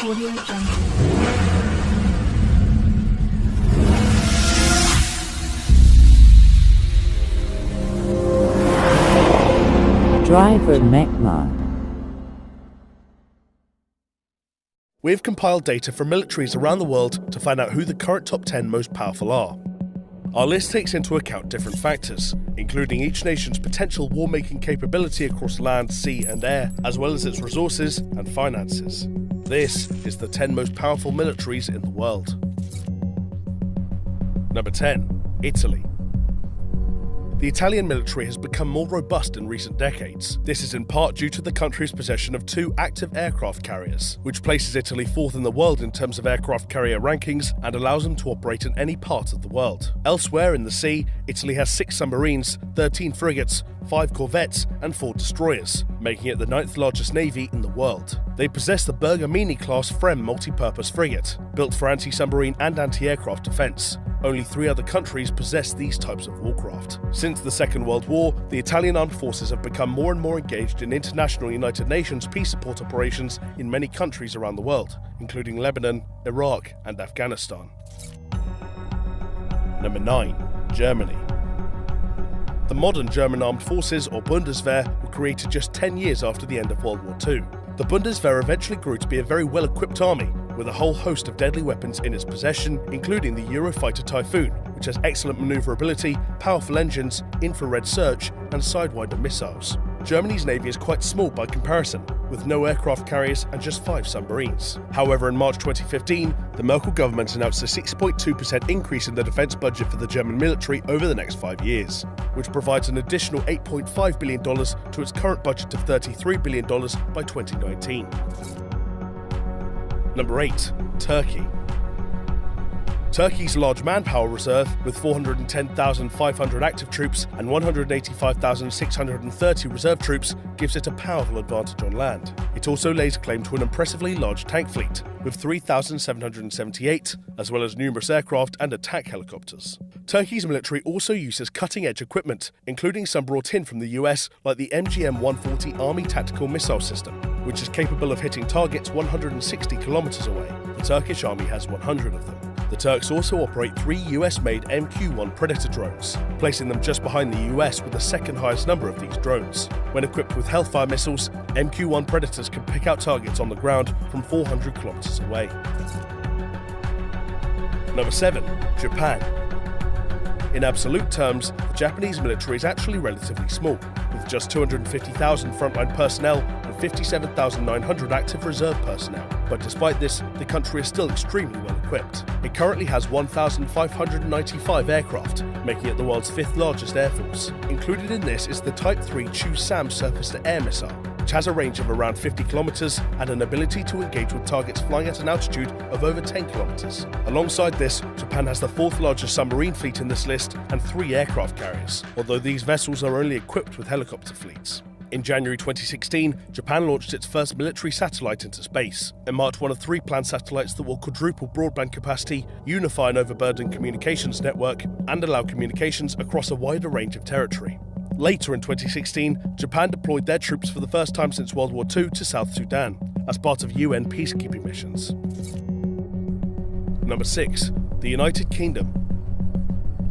Audio Jungle. Driver Mekma. We've compiled data from militaries around the world to find out who the current top 10 most powerful are. Our list takes into account different factors, including each nation's potential war-making capability across land, sea and air, as well as its resources and finances. This is the 10 most powerful militaries in the world. Number 10. Italy. The Italian military has become more robust in recent decades. This is in part due to the country's possession of 2 active aircraft carriers, which places Italy 4th in the world in terms of aircraft carrier rankings and allows them to operate in any part of the world. Elsewhere in the sea, Italy has 6 submarines, 13 frigates, 5 corvettes and 4 destroyers, making it the 9th largest navy in the world. They possess the Bergamini-class Frem multi-purpose frigate, built for anti-submarine and anti-aircraft defence. Only 3 other countries possess these types of warcraft. Since the Second World War, the Italian armed forces have become more and more engaged in international United Nations peace support operations in many countries around the world, including Lebanon, Iraq and Afghanistan. Number 9. Germany. The modern German armed forces, or Bundeswehr, were created just 10 years after the end of World War II. The Bundeswehr eventually grew to be a very well-equipped army, with a whole host of deadly weapons in its possession, including the Eurofighter Typhoon, which has excellent maneuverability, powerful engines, infrared search, and sidewinder missiles. Germany's navy is quite small by comparison, with no aircraft carriers and just 5 submarines. However, in March 2015, the Merkel government announced a 6.2% increase in the defence budget for the German military over the next 5 years, which provides an additional $8.5 billion to its current budget of $33 billion by 2019. Number 8. Turkey. Turkey's large manpower reserve, with 410,500 active troops and 185,630 reserve troops, gives it a powerful advantage on land. It also lays claim to an impressively large tank fleet, with 3,778, as well as numerous aircraft and attack helicopters. Turkey's military also uses cutting-edge equipment, including some brought in from the US, like the MGM-140 Army Tactical Missile System, which is capable of hitting targets 160 kilometers away. The Turkish army has 100 of them. The Turks also operate 3 US-made MQ-1 Predator drones, placing them just behind the US with the second highest number of these drones. When equipped with Hellfire missiles, MQ-1 Predators can pick out targets on the ground from 400 kilometers away. Number 7. Japan. In absolute terms, the Japanese military is actually relatively small, with just 250,000 frontline personnel and 57,900 active reserve personnel. But despite this, the country is still extremely well equipped. It currently has 1,595 aircraft, making it the world's 5th largest air force. Included in this is the Type 3 Chu-Sam surface-to-air missile, which has a range of around 50 kilometers and an ability to engage with targets flying at an altitude of over 10 kilometers. Alongside this, Japan has the 4th largest submarine fleet in this list and 3 aircraft carriers, although these vessels are only equipped with helicopter fleets. In January 2016, Japan launched its first military satellite into space. It marked one of 3 planned satellites that will quadruple broadband capacity, unify an overburdened communications network, and allow communications across a wider range of territory. Later in 2016, Japan deployed their troops for the first time since World War II to South Sudan, as part of UN peacekeeping missions. Number 6. The United Kingdom.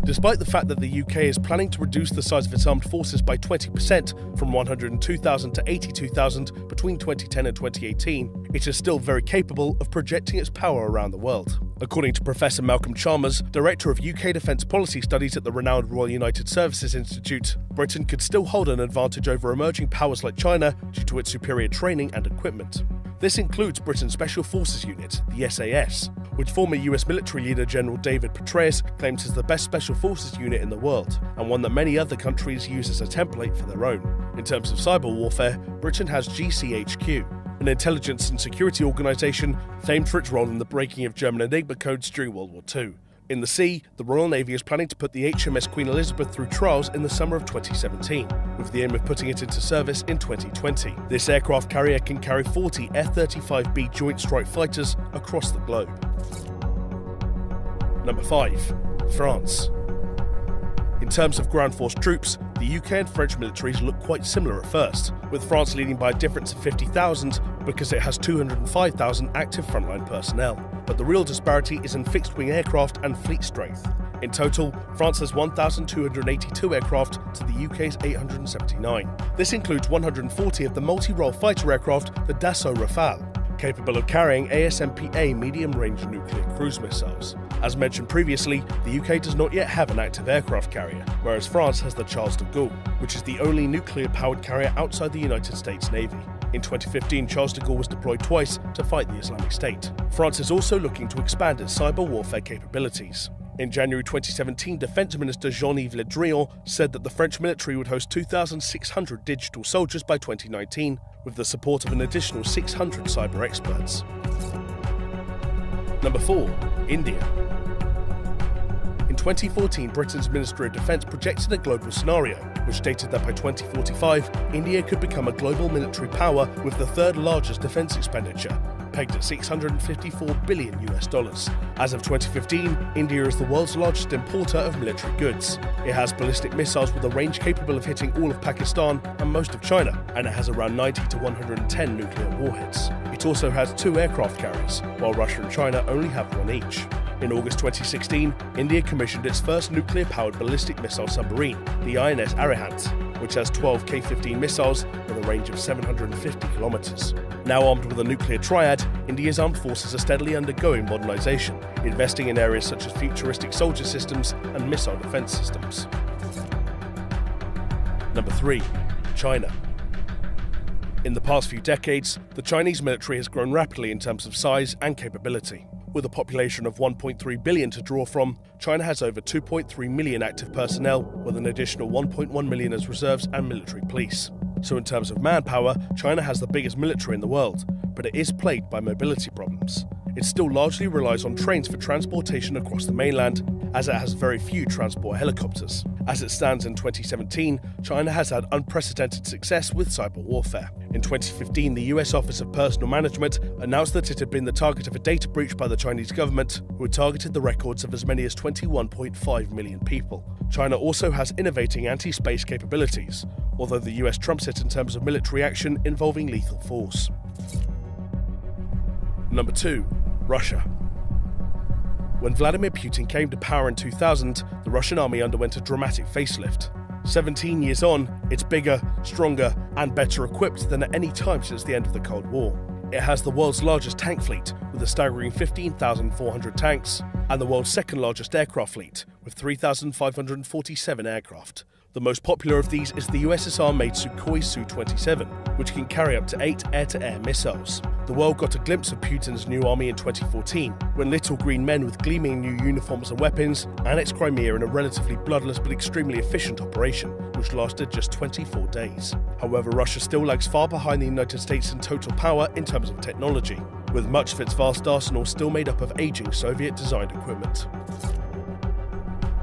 Despite the fact that the UK is planning to reduce the size of its armed forces by 20% from 102,000 to 82,000 between 2010 and 2018, it is still very capable of projecting its power around the world. According to Professor Malcolm Chalmers, Director of UK Defence Policy Studies at the renowned Royal United Services Institute, Britain could still hold an advantage over emerging powers like China due to its superior training and equipment. This includes Britain's Special Forces Unit, the SAS, which former US military leader General David Petraeus claims is the best special forces unit in the world, and one that many other countries use as a template for their own. In terms of cyber warfare, Britain has GCHQ, an intelligence and security organisation famed for its role in the breaking of German Enigma codes during World War II. In the sea, the Royal Navy is planning to put the HMS Queen Elizabeth through trials in the summer of 2017, with the aim of putting it into service in 2020. This aircraft carrier can carry 40 F-35B Joint Strike Fighters across the globe. Number 5. France. In terms of ground force troops, the UK and French militaries look quite similar at first, with France leading by a difference of 50,000 because it has 205,000 active frontline personnel. But the real disparity is in fixed-wing aircraft and fleet strength. In total, France has 1,282 aircraft to the UK's 879. This includes 140 of the multi-role fighter aircraft, the Dassault Rafale, capable of carrying ASMPA medium-range nuclear cruise missiles. As mentioned previously, the UK does not yet have an active aircraft carrier, whereas France has the Charles de Gaulle, which is the only nuclear-powered carrier outside the United States Navy. In 2015, Charles de Gaulle was deployed twice to fight the Islamic State. France is also looking to expand its cyber warfare capabilities. In January 2017, Defense Minister Jean-Yves Le Drian said that the French military would host 2,600 digital soldiers by 2019, with the support of an additional 600 cyber experts. Number 4. India. In 2014, Britain's Ministry of Defence projected a global scenario, which stated that by 2045, India could become a global military power with the third largest defence expenditure, pegged at $654 billion. As of 2015, India is the world's largest importer of military goods. It has ballistic missiles with a range capable of hitting all of Pakistan and most of China, and it has around 90 to 110 nuclear warheads. It also has 2 aircraft carriers, while Russia and China only have 1 each. In August 2016, India commissioned its first nuclear-powered ballistic missile submarine, the INS Arihant, which has 12 K-15 missiles with a range of 750 kilometers. Now armed with a nuclear triad, India's armed forces are steadily undergoing modernization, investing in areas such as futuristic soldier systems and missile defense systems. Number 3. China. In the past few decades, the Chinese military has grown rapidly in terms of size and capability. With a population of 1.3 billion to draw from, China has over 2.3 million active personnel, with an additional 1.1 million as reserves and military police. So in terms of manpower, China has the biggest military in the world, but it is plagued by mobility problems. It still largely relies on trains for transportation across the mainland, as it has very few transport helicopters. As it stands in 2017, China has had unprecedented success with cyber warfare. In 2015, the US Office of Personnel Management announced that it had been the target of a data breach by the Chinese government, who had targeted the records of as many as 21.5 million people. China also has innovating anti-space capabilities, although the US trumps it in terms of military action involving lethal force. Number 2. Russia. When Vladimir Putin came to power in 2000, the Russian army underwent a dramatic facelift. 17 years on, it's bigger, stronger, and better equipped than at any time since the end of the Cold War. It has the world's largest tank fleet, with a staggering 15,400 tanks, and the world's second largest aircraft fleet, with 3,547 aircraft. The most popular of these is the USSR-made Sukhoi Su-27, which can carry up to 8 air-to-air missiles. The world got a glimpse of Putin's new army in 2014, when little green men with gleaming new uniforms and weapons annexed Crimea in a relatively bloodless but extremely efficient operation, which lasted just 24 days. However, Russia still lags far behind the United States in total power in terms of technology, with much of its vast arsenal still made up of aging Soviet-designed equipment.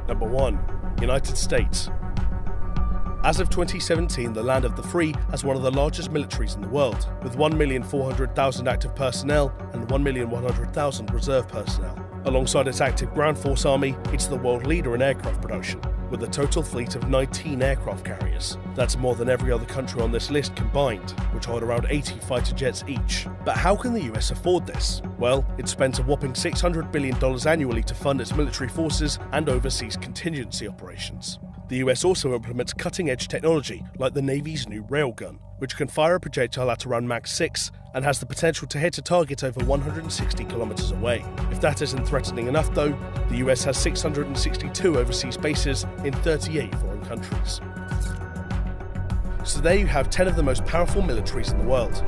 Number 1. United States. As of 2017, the land of the free has one of the largest militaries in the world, with 1,400,000 active personnel and 1,100,000 reserve personnel. Alongside its active ground force army, it's the world leader in aircraft production, with a total fleet of 19 aircraft carriers. That's more than every other country on this list combined, which hold around 80 fighter jets each. But how can the US afford this? Well, it spends a whopping $600 billion annually to fund its military forces and overseas contingency operations. The US also implements cutting-edge technology like the Navy's new railgun, which can fire a projectile at around Mach 6 and has the potential to hit a target over 160 kilometers away. If that isn't threatening enough though, the US has 662 overseas bases in 38 foreign countries. So there you have 10 of the most powerful militaries in the world.